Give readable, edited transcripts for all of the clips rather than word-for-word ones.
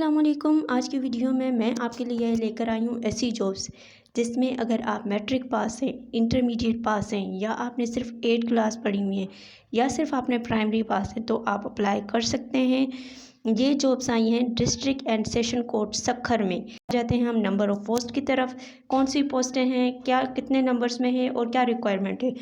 अस्सलामुअलैकुम। आज की वीडियो में मैं आपके लिए लेकर आई हूँ ऐसी जॉब्स जिसमें अगर आप मैट्रिक पास हैं, इंटरमीडिएट पास हैं, या आपने सिर्फ 8 क्लास पढ़ी हुई है, या सिर्फ आपने प्राइमरी पास है, तो आप अप्लाई कर सकते हैं। ये जॉब्स आई हैं district and session court Sukkur में। जाते हैं हम नंबर ऑफ़ पोस्ट की तरफ। कौन सी पोस्टें हैं, क्या कितने नंबर्स में है और क्या रिक्वायरमेंट है।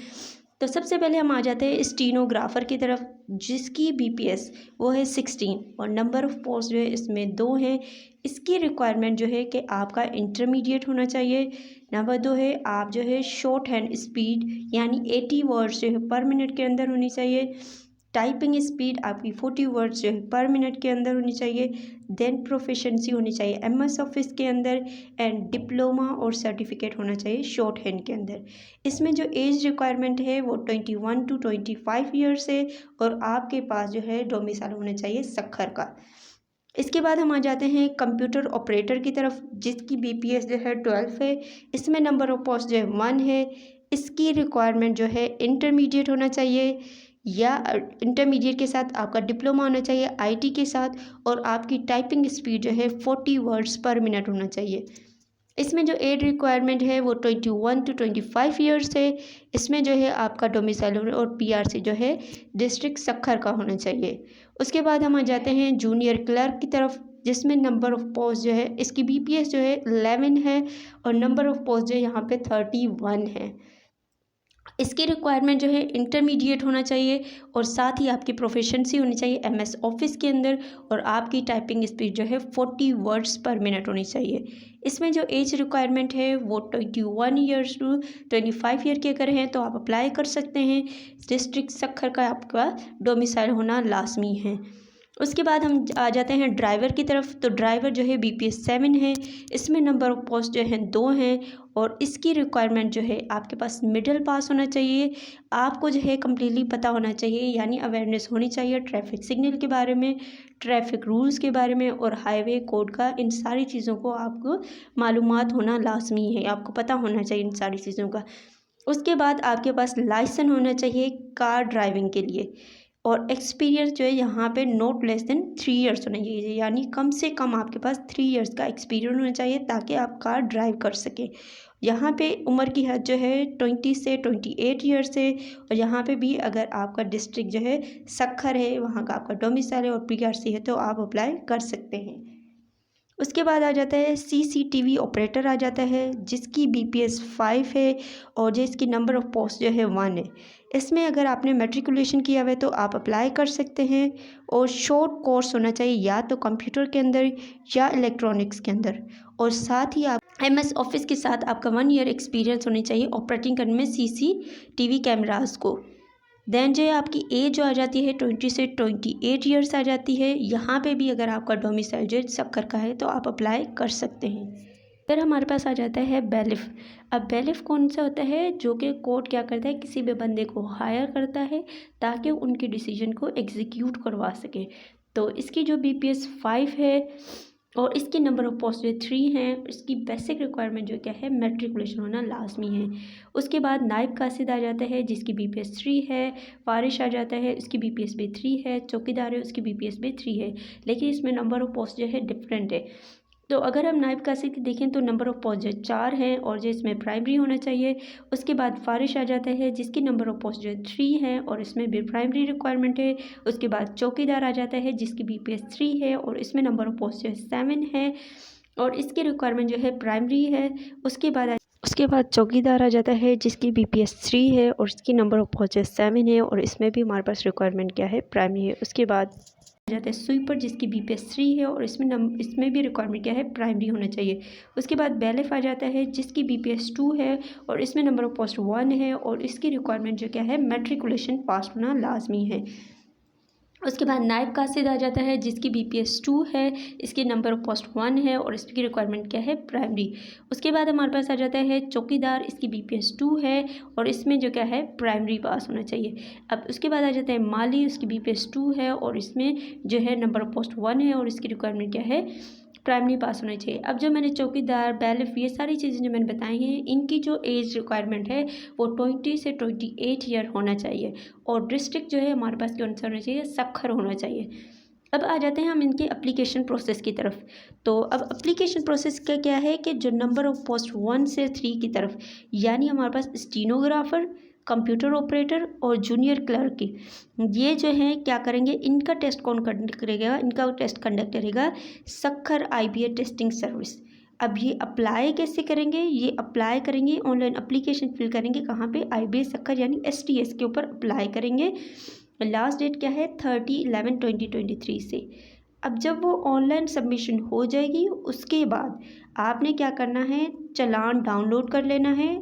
तो सबसे पहले हम आ जाते हैं स्टीनोग्राफ़र की तरफ, जिसकी बीपीएस वो है 16 और नंबर ऑफ़ पोस्ट जो है इसमें 2 हैं। इसकी रिक्वायरमेंट जो है कि आपका इंटरमीडिएट होना चाहिए। नंबर 2 है आप जो है शॉर्ट हैंड स्पीड यानी 80 वर्ड्स जो है पर मिनट के अंदर होनी चाहिए। टाइपिंग स्पीड आपकी 40 वर्ड्स जो है पर मिनट के अंदर होनी चाहिए। देन प्रोफिशेंसी होनी चाहिए एमएस ऑफिस के अंदर, एंड डिप्लोमा और सर्टिफिकेट होना चाहिए शॉर्ट हैंड के अंदर। इसमें जो एज रिक्वायरमेंट है वो 21 to 25 ईयर्स है और आपके पास जो है डोमिसाइल होना चाहिए सक्खर का। इसके बाद हम आ जाते हैं कंप्यूटर ऑपरेटर की तरफ, जिसकी बीपीएस जो है 12 है। इसमें नंबर ऑफ पोस्ट जो है 1 है। इसकी रिक्वायरमेंट जो है इंटरमीडिएट होना चाहिए, या इंटरमीडिएट के साथ आपका डिप्लोमा होना चाहिए आईटी के साथ, और आपकी टाइपिंग स्पीड जो है 40 वर्ड्स पर मिनट होना चाहिए। इसमें जो एज रिक्वायरमेंट है वो 21 to 25 ईयर्स है। इसमें जो है आपका डोमिसाइल और पीआरसी जो है डिस्ट्रिक्ट सक्खर का होना चाहिए। उसके बाद हम आ जाते हैं जूनियर क्लर्क की तरफ, जिसमें नंबर ऑफ़ पोस्ट जो है इसकी बीपीएस जो है 11 है और नंबर ऑफ़ पोस्ट जो है यहाँ पे 31 है। इसकी रिक्वायरमेंट जो है इंटरमीडिएट होना चाहिए और साथ ही आपकी प्रोफिशिएंसी होनी चाहिए एमएस ऑफिस के अंदर, और आपकी टाइपिंग स्पीड जो है 40 वर्ड्स पर मिनट होनी चाहिए। इसमें जो एज रिक्वायरमेंट है वो 21 ईयर्स टू 25 ईयर के अगर हैं तो आप अप्लाई कर सकते हैं। डिस्ट्रिक्ट सक्खर का आपका डोमिसाइल होना लाजमी है। उसके बाद हम आ जाते हैं ड्राइवर की तरफ। तो ड्राइवर जो है बीपीएस 7 है। इसमें नंबर ऑफ़ पोस्ट जो हैं 2 हैं और इसकी रिक्वायरमेंट जो है आपके पास मिडिल पास होना चाहिए। आपको जो है कम्प्लीटली पता होना चाहिए, यानी अवेयरनेस होनी चाहिए ट्रैफिक सिग्नल के बारे में, ट्रैफिक रूल्स के बारे में और हाईवे कोड का। इन सारी चीज़ों को आपको मालूमात होना लाजमी है, आपको पता होना चाहिए इन सारी चीज़ों का। उसके बाद आपके पास लाइसेंस होना चाहिए कार ड्राइविंग के लिए, और एक्सपीरियंस जो है यहाँ पे नॉट लेस देन 3 ईयर्स होना चाहिए, यानी कम से कम आपके पास 3 ईयर्स का एक्सपीरियंस होना चाहिए ताकि आप कार ड्राइव कर सकें। यहाँ पे उम्र की हद जो है 20 से 28 ईयर्स है, और यहाँ पे भी अगर आपका डिस्ट्रिक्ट जो है सक्खर है, वहाँ का आपका डोमिसाइल है और पीआरसी है, तो आप अप्लाई कर सकते हैं। उसके बाद आ जाता है सीसीटीवी ऑपरेटर आ जाता है, जिसकी बीपीएस 5 है और जिसकी नंबर ऑफ़ पोस्ट जो है 1 है। इसमें अगर आपने मैट्रिकुलेशन किया हुआ है तो आप अप्लाई कर सकते हैं, और शॉर्ट कोर्स होना चाहिए या तो कंप्यूटर के अंदर या इलेक्ट्रॉनिक्स के अंदर, और साथ ही आप एमएस ऑफिस के साथ आपका 1 ईयर एक्सपीरियंस होनी चाहिए ऑपरेटिंग करने में सीसीटीवी कैमरास को। देन जो है आपकी एज जो आ जाती है 20 से 28 ईयर्स आ जाती है। यहाँ पे भी अगर आपका डोमिसाइल जो सक्खर का है तो आप अप्लाई कर सकते हैं। फिर हमारे पास आ जाता है बैलिफ। अब बैलिफ कौन सा होता है, जो कि कोर्ट क्या करता है, किसी भी बंदे को हायर करता है ताकि उनके डिसीजन को एग्जीक्यूट करवा सके। तो इसकी जो बीपीएस 5 है और इसकी नंबर ऑफ़ पोस्ट जो 3 हैं। इसकी बेसिक रिक्वायरमेंट जो क्या है, मैट्रिकुलेशन होना लाजमी है। उसके बाद नायब कासिद आ जाता है, जिसकी बीपीएस 3 है। फारिश आ जाता है, उसकी बीपीएस भी 3 है। चौकीदार है, उसकी बीपीएस भी 3 है, लेकिन इसमें नंबर ऑफ़ पोस्ट जो है डिफरेंट है। तो अगर हम नायब कासिद की देखें तो नंबर ऑफ़ पोस्ट जो 4 हैं और जो इसमें प्राइमरी होना चाहिए। उसके बाद फारिश आ जाता है, जिसकी नंबर ऑफ़ पोस्ट जो 3 है और इसमें भी प्राइमरी रिक्वायरमेंट है। उसके बाद चौकीदार आ जाता है, जिसकी बीपीएस 3 है और इसमें नंबर ऑफ़ पोस्ट जो 7 है और इसकी रिक्वायरमेंट जो है प्राइमरी है। उसके बाद चौकीदार आ जाता है, जिसकी बीपीएस 3 है और इसकी नंबर ऑफ़ पोस्ट 7 है और इसमें भी हमारे पास रिक्वायरमेंट क्या है, प्राइमरी है। उसके बाद आ जाता है स्वीपर, जिसकी बीपीएस 3 है और इसमें भी रिक्वायरमेंट क्या है, प्राइमरी होना चाहिए। उसके बाद बैलिफ आ जाता है, जिसकी बीपीएस 2 है और इसमें नंबर ऑफ़ पोस्ट 1 है और इसकी रिक्वायरमेंट जो क्या है, मैट्रिकुलेशन पास होना लाजमी है। उसके बाद नायब कासिद आ जाता है, जिसकी बीपीएस 2 है, इसकी नंबर ऑफ़ पोस्ट 1 है और इसकी रिक्वायरमेंट क्या है, प्राइमरी। उसके बाद हमारे पास आ जाता है चौकीदार, इसकी बीपीएस 2 है और इसमें जो क्या है, प्राइमरी पास होना चाहिए। अब उसके बाद आ जाता है माली, उसकी बीपीएस 2 है और इसमें जो है नंबर ऑफ़ पोस्ट 1 है और इसकी रिक्वायरमेंट क्या है, प्राइमरी पास होना चाहिए। अब जो मैंने चौकीदार, बैलिफ, ये सारी चीज़ें जो मैंने बताई हैं, इनकी जो एज रिक्वायरमेंट है वो 20 से 28 ईयर होना चाहिए, और डिस्ट्रिक्ट जो है हमारे पास कौन सा होना चाहिए, सक्खर होना चाहिए। अब आ जाते हैं हम इनके एप्लीकेशन प्रोसेस की तरफ। तो अब एप्लीकेशन प्रोसेस का क्या है कि जो नंबर ऑफ़ पोस्ट 1 से 3 की तरफ, यानी हमारे पास स्टीनोग्राफ़र, कंप्यूटर ऑपरेटर और जूनियर क्लर्क की, ये जो हैं क्या करेंगे, इनका टेस्ट कौन कंडक्ट करेगा, इनका टेस्ट कंडक्ट करेगा सक्खर IBA टेस्टिंग सर्विस। अब ये अप्लाई कैसे करेंगे, ये अप्लाई करेंगे ऑनलाइन एप्लीकेशन फिल करेंगे, कहाँ पे, IBA सक्खर यानी STS के ऊपर अप्लाई करेंगे। लास्ट डेट क्या है, 30/11/2023 से। अब जब वो ऑनलाइन सबमिशन हो जाएगी, उसके बाद आपने क्या करना है, चालान डाउनलोड कर लेना है।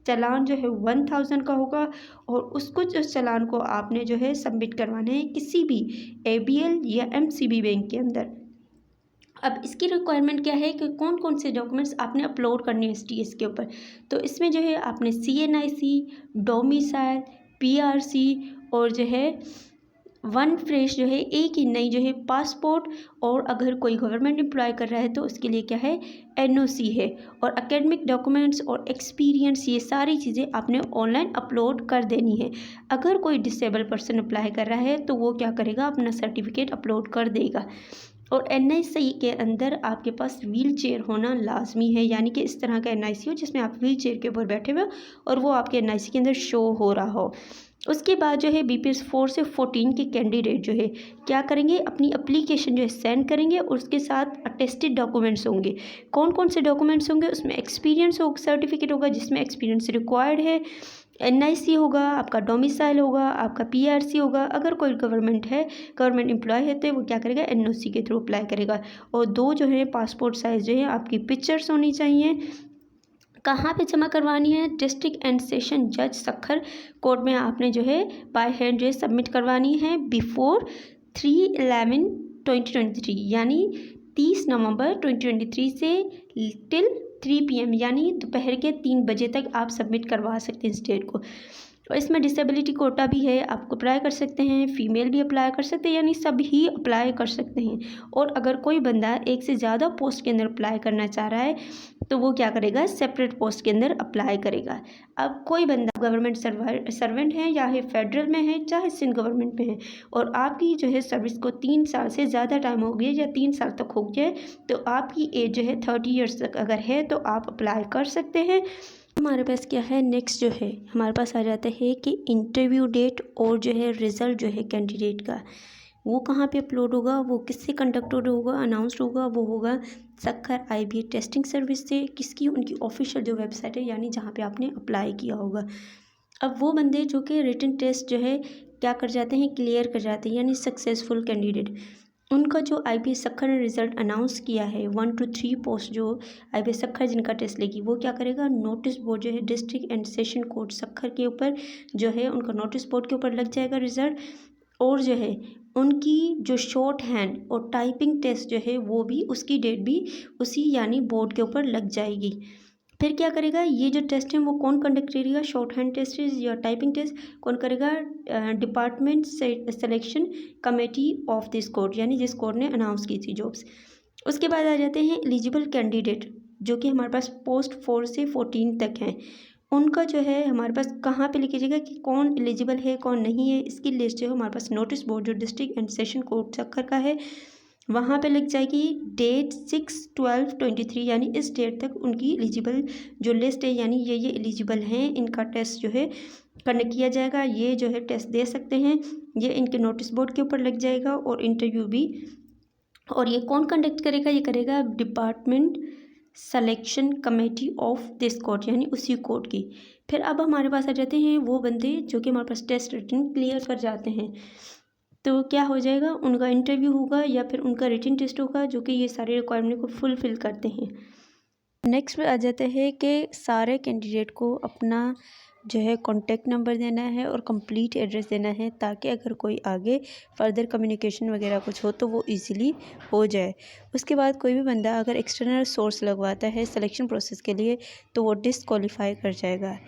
चालान जो है 1000 का होगा और उसको उस चालान को आपने जो है सबमिट करवाना है किसी भी ABL या MCB बैंक के अंदर। अब इसकी रिक्वायरमेंट क्या है कि कौन कौन से डॉक्यूमेंट्स आपने अपलोड करने हैं STS के ऊपर। तो इसमें जो है आपने CNIC, डोमिसाइल, PRC और जो है वन फ्रेश जो है, एक ही नई जो है पासपोर्ट, और अगर कोई गवर्नमेंट एम्प्लॉय कर रहा है तो उसके लिए क्या है, NOC है, और एकेडमिक डॉक्यूमेंट्स और एक्सपीरियंस, ये सारी चीज़ें आपने ऑनलाइन अपलोड कर देनी है। अगर कोई डिसेबल पर्सन अप्लाई कर रहा है तो वो क्या करेगा, अपना सर्टिफिकेट अपलोड कर देगा। और NIC के अंदर आपके पास व्हील चेयर होना लाजमी है, यानी कि इस तरह का NIC हो जिसमें आप व्हील चेयर के ऊपर बैठे हुए हो और वो आपके NIC के अंदर शो हो रहा हो। उसके बाद जो है BPS 4 से 14 के कैंडिडेट जो है क्या करेंगे, अपनी एप्लीकेशन जो है सेंड करेंगे और उसके साथ अटेस्टेड डॉक्यूमेंट्स होंगे। कौन कौन से डॉक्यूमेंट्स होंगे, उसमें एक्सपीरियंस हो सर्टिफिकेट होगा जिसमें एक्सपीरियंस रिक्वायर्ड है, NIC होगा, आपका डोमिसाइल होगा, आपका PRC होगा। अगर कोई गवर्नमेंट एम्प्लॉय है तो वो क्या करेगा, NOC के थ्रू अप्लाई करेगा। और 2 जो है पासपोर्ट साइज़ जो है आपकी पिक्चर्स होनी चाहिए। कहाँ पे जमा करवानी है, डिस्ट्रिक्ट एंड सेशन जज सक्खर कोर्ट में आपने जो है बाय हैंड जो है सबमिट करवानी है बिफोर 3/11/2023, यानी 30 नवंबर 2023 से टिल 3 PM, यानी दोपहर के 3 बजे तक आप सबमिट करवा सकते हैं स्टेट को। और इसमें डिसेबिलिटी कोटा भी है, आप अप्लाई कर सकते हैं, फीमेल भी अप्लाई कर सकते हैं, यानी सब ही अप्लाई कर सकते हैं। और अगर कोई बंदा एक से ज़्यादा पोस्ट के अंदर अप्लाई करना चाह रहा है तो वो क्या करेगा, सेपरेट पोस्ट के अंदर अप्लाई करेगा। अब कोई बंदा गवर्नमेंट सर्वेंट है या फेडरल में है चाहे सिंध गवर्नमेंट में है और आपकी जो है सर्विस को 3 साल से ज़्यादा टाइम हो गया या 3 साल तक हो गया है, तो आपकी एज जो है 30 ईयर्स तक अगर है तो आप अप्लाई कर सकते हैं। हमारे पास क्या है, नेक्स्ट जो है हमारे पास आ जाता है कि इंटरव्यू डेट और जो है रिज़ल्ट जो है कैंडिडेट का, वो कहाँ पे अपलोड होगा, वो किससे कंडक्टेड होगा, अनाउंस्ड होगा, वो होगा सक्खर IBA टेस्टिंग सर्विस से। किसकी, उनकी ऑफिशियल जो वेबसाइट है, यानी जहाँ पे आपने अप्लाई किया होगा। अब वो बंदे जो कि रिटन टेस्ट जो है क्या कर जाते हैं, क्लियर कर जाते हैं, यानी सक्सेसफुल कैंडिडेट, उनका जो IBA सक्खर ने रिज़ल्ट अनाउंस किया है 1 to 3 पोस्ट जो IBA सक्खर जिनका टेस्ट लेगी, वो क्या करेगा, नोटिस बोर्ड जो है district and session court Sukkur के ऊपर जो है उनका नोटिस बोर्ड के ऊपर लग जाएगा रिज़ल्ट। और जो है उनकी जो शॉर्ट हैंड और टाइपिंग टेस्ट जो है वो भी उसकी डेट भी उसी यानी बोर्ड के ऊपर लग जाएगी। फिर क्या करेगा, ये जो टेस्ट है वो कौन कंडक्ट करेगा, शॉर्ट हैंड टेस्ट या टाइपिंग टेस्ट कौन करेगा, department selection committee of this court, यानी जिस कोर्ट ने अनाउंस की थी जॉब्स। उसके बाद आ जाते हैं एलिजिबल कैंडिडेट जो कि हमारे पास पोस्ट 4 से 14 तक हैं। उनका जो है हमारे पास कहाँ पे लिखा जाएगा कि कौन एलिजिबल है कौन नहीं है, इसकी लिस्ट जो है हमारे पास नोटिस बोर्ड जो district and session court Sukkur का है वहाँ पे लिख जाएगी डेट 6/12/23, यानी इस डेट तक उनकी एलिजिबल जो लिस्ट है, यानी ये एलिजिबल हैं, इनका टेस्ट जो है कंडक्ट किया जाएगा, ये जो है टेस्ट दे सकते हैं, ये इनके नोटिस बोर्ड के ऊपर लग जाएगा और इंटरव्यू भी। और ये कौन कंडक्ट करेगा, ये करेगा department selection committee of this court, यानी उसी कोर्ट की। फिर अब हमारे पास आ जाते हैं वो बंदे जो कि हमारे पास टेस्ट रिटन क्लियर कर जाते हैं, तो क्या हो जाएगा, उनका इंटरव्यू होगा या फिर उनका रिटन टेस्ट होगा जो कि ये सारे रिक्वायरमेंट को फुलफ़िल करते हैं। नेक्स्ट आ जाता है कि सारे कैंडिडेट को अपना जो है कॉन्टैक्ट नंबर देना है और कंप्लीट एड्रेस देना है, ताकि अगर कोई आगे फर्दर कम्युनिकेशन वगैरह कुछ हो तो वो इजीली हो जाए। उसके बाद कोई भी बंदा अगर एक्सटर्नल सोर्स लगवाता है सिलेक्शन प्रोसेस के लिए तो वो डिसक्वालीफाई कर जाएगा।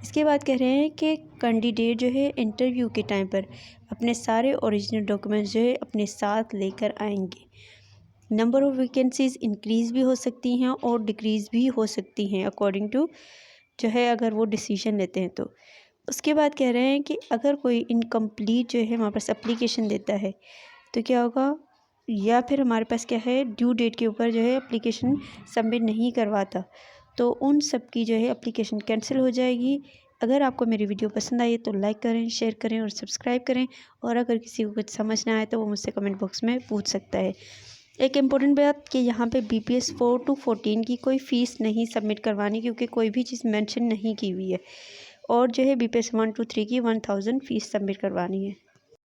इसके बाद कह रहे हैं कि कैंडिडेट जो है इंटरव्यू के टाइम पर अपने सारे ओरिजिनल डॉक्यूमेंट्स जो है अपने साथ लेकर आएंगे। नंबर ऑफ़ वैकेंसीज़ इंक्रीज़ भी हो सकती हैं और डिक्रीज़ भी हो सकती हैं अकॉर्डिंग टू जो है अगर वो डिसीजन लेते हैं तो। उसके बाद कह रहे हैं कि अगर कोई इनकम्प्लीट जो है हमारे पास एप्लीकेशन देता है तो क्या होगा, या फिर हमारे पास क्या है, ड्यू डेट के ऊपर जो है एप्लीकेशन सबमिट नहीं करवाता, तो उन सब की जो है एप्लीकेशन कैंसिल हो जाएगी। अगर आपको मेरी वीडियो पसंद आई तो लाइक करें, शेयर करें और सब्सक्राइब करें। और अगर किसी को कुछ समझ ना आए तो वो मुझसे कमेंट बॉक्स में पूछ सकता है। एक इम्पोर्टेंट बात कि यहाँ पे BPS 4 to 14 की कोई फ़ीस नहीं सबमिट करवानी, क्योंकि कोई भी चीज़ मेंशन नहीं की हुई है। और जो है BPS 1 to 3 की 1000 फ़ीस सबमिट करवानी है।